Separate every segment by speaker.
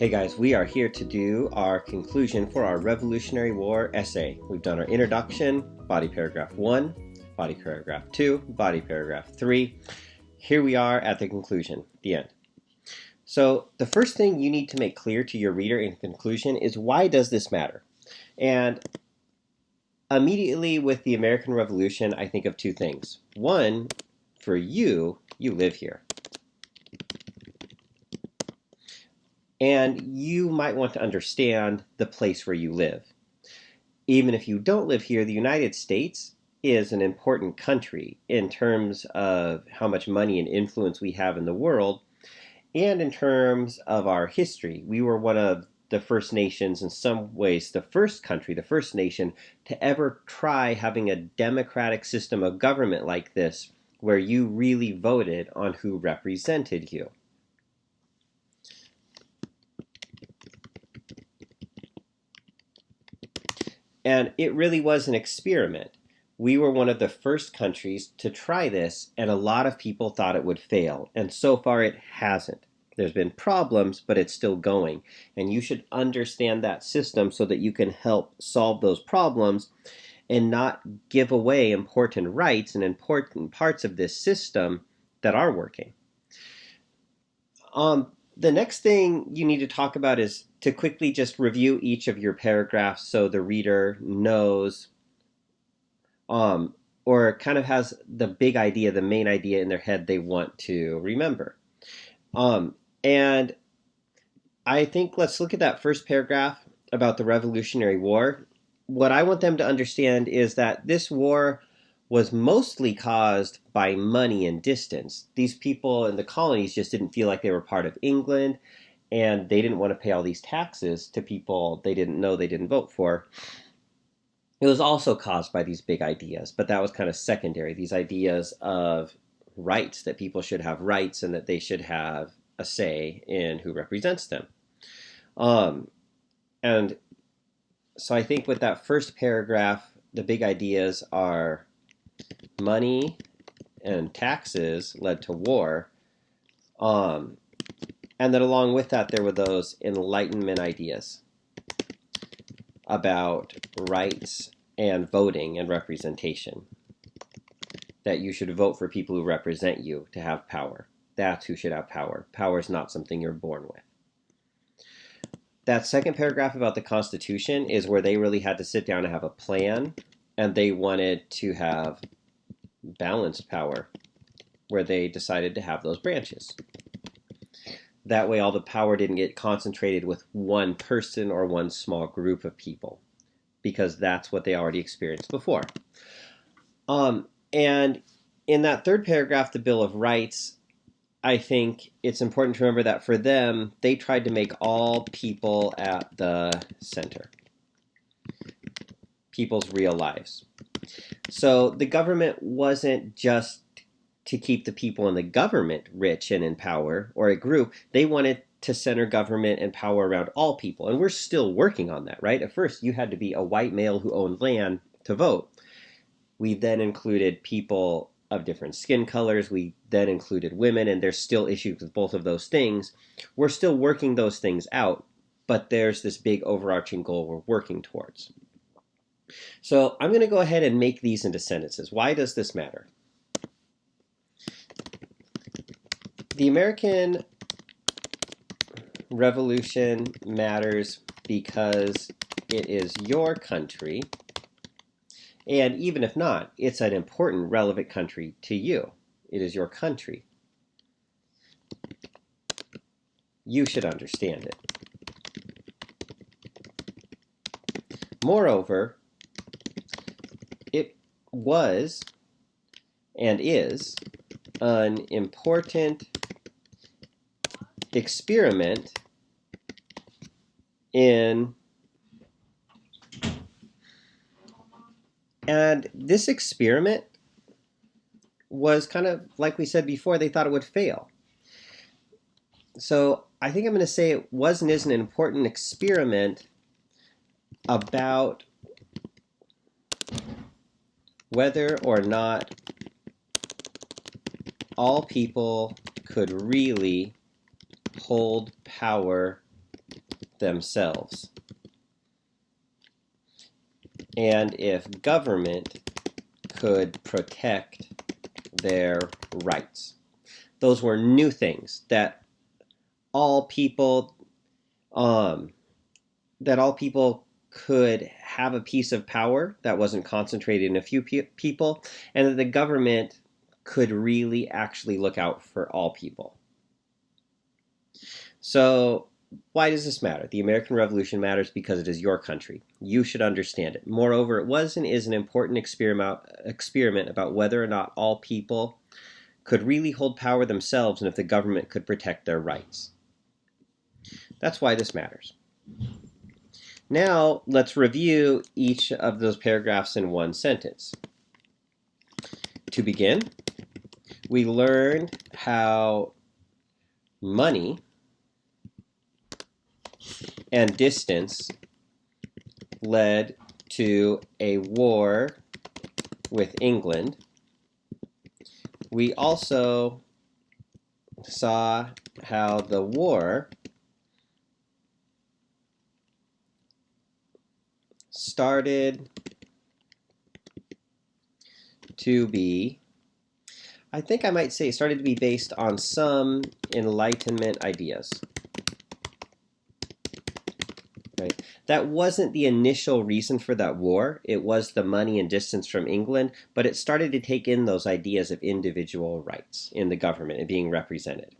Speaker 1: Hey guys, we are here to do our conclusion for our Revolutionary War essay. We've done our introduction, body paragraph 1, body paragraph 2, body paragraph 3. Here we are at the conclusion, the end. So the first thing you need to make clear to your reader in conclusion is, why does this matter? And immediately with the American Revolution, I think of two things. One, for you live here. And you might want to understand the place where you live. Even if you don't live here, the United States is an important country in terms of how much money and influence we have in the world, and in terms of our history. We were one of the first nations, in some ways the first country, the first nation, to ever try having a democratic system of government like this, where you really voted on who represented you. And it really was an experiment. We were one of the first countries to try this, and a lot of people thought it would fail. And so far it hasn't. There's been problems, but it's still going. And you should understand that system so that you can help solve those problems and not give away important rights and important parts of this system that are working. The next thing you need to talk about is to quickly just review each of your paragraphs so the reader knows or kind of has the big idea, the main idea in their head they want to remember. And I think let's look at that first paragraph about the Revolutionary War. What I want them to understand is that this war was mostly caused by money and distance. These people in the colonies just didn't feel like they were part of England, and they didn't want to pay all these taxes to people they didn't know, they didn't vote for. It was also caused by these big ideas, but that was kind of secondary. These ideas of rights, that people should have rights and that they should have a say in who represents them. And so I think with that first paragraph, the big ideas are money and taxes led to war. And then along with that, there were those Enlightenment ideas about rights and voting and representation. That you should vote for people who represent you to have power. That's who should have power. Power is not something you're born with. That second paragraph about the Constitution is where they really had to sit down and have a plan, and they wanted to have balanced power, where they decided to have those branches. That way all the power didn't get concentrated with one person or one small group of people, because that's what they already experienced before. And in that third paragraph, the Bill of Rights, I think it's important to remember that for them, they tried to make all people at the center. People's real lives. So the government wasn't just to keep the people in the government rich and in power, or a group. They wanted to center government and power around all people. And we're still working on that, right? At first, you had to be a white male who owned land to vote. We then included people of different skin colors. We then included women, and there's still issues with both of those things. We're still working those things out, but there's this big overarching goal we're working towards. So I'm going to go ahead and make these into sentences. Why does this matter? The American Revolution matters because it is your country, and even if not, it's an important, relevant country to you. It is your country. You should understand it. Moreover, it was and is an important experiment in, and this experiment was kind of, like we said before, they thought it would fail. So I think I'm going to say it was and is an important experiment about whether or not all people could really hold power themselves, and if government could protect their rights. Those were new things that all people could have a piece of power that wasn't concentrated in a few people, and that the government could really actually look out for all people. So why does this matter? The American Revolution matters because it is your country. You should understand it. Moreover, it was and is an important experiment about whether or not all people could really hold power themselves and if the government could protect their rights. That's why this matters. Now, let's review each of those paragraphs in one sentence. To begin, we learned how money and distance led to a war with England. We also saw how the war started to be, I think I might say, started to be based on some Enlightenment ideas. Right? That wasn't the initial reason for that war. It was the money and distance from England, but it started to take in those ideas of individual rights in the government and being represented.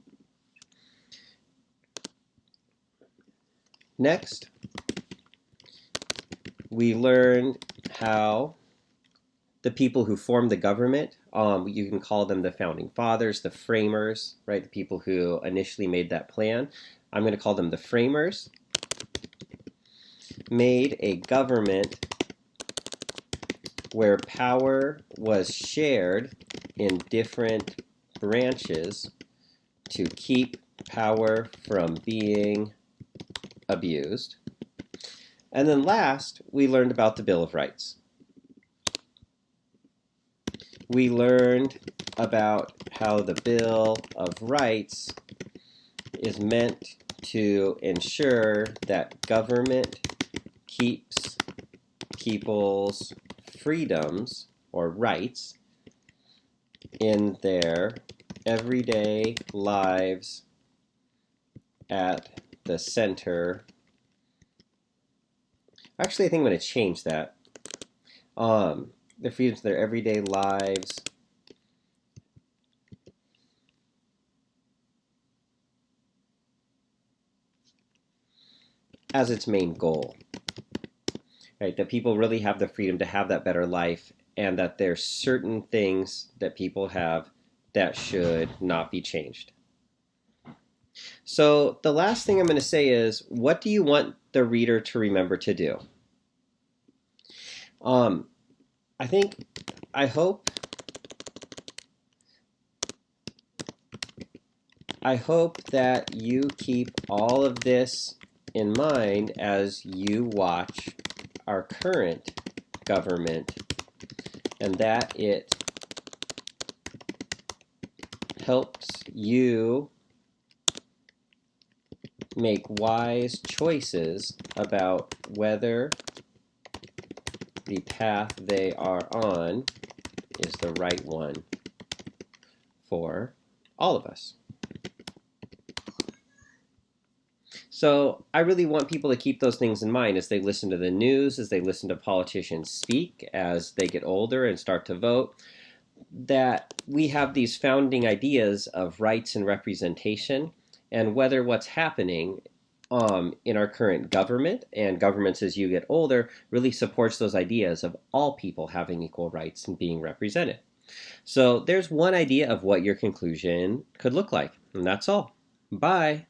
Speaker 1: Next, we learned how the people who formed the government, you can call them the founding fathers, the framers, right? The people who initially made that plan. I'm going to call them the framers. Made a government where power was shared in different branches to keep power from being abused. And then last, we learned about the Bill of Rights. We learned about how the Bill of Rights is meant to ensure that government keeps people's freedoms or rights in their everyday lives at the center. Actually, I think I'm going to change that. Their freedoms in their everyday lives as its main goal. Right? That people really have the freedom to have that better life, and that there's certain things that people have that should not be changed. So the last thing I'm going to say is, what do you want the reader to remember to do? I hope that you keep all of this in mind as you watch our current government, and that it helps you make wise choices about whether the path they are on is the right one for all of us. So I really want people to keep those things in mind as they listen to the news, as they listen to politicians speak, as they get older and start to vote, that we have these founding ideas of rights and representation, and whether what's happening in our current government and governments as you get older really supports those ideas of all people having equal rights and being represented. So there's one idea of what your conclusion could look like, and that's all. Bye.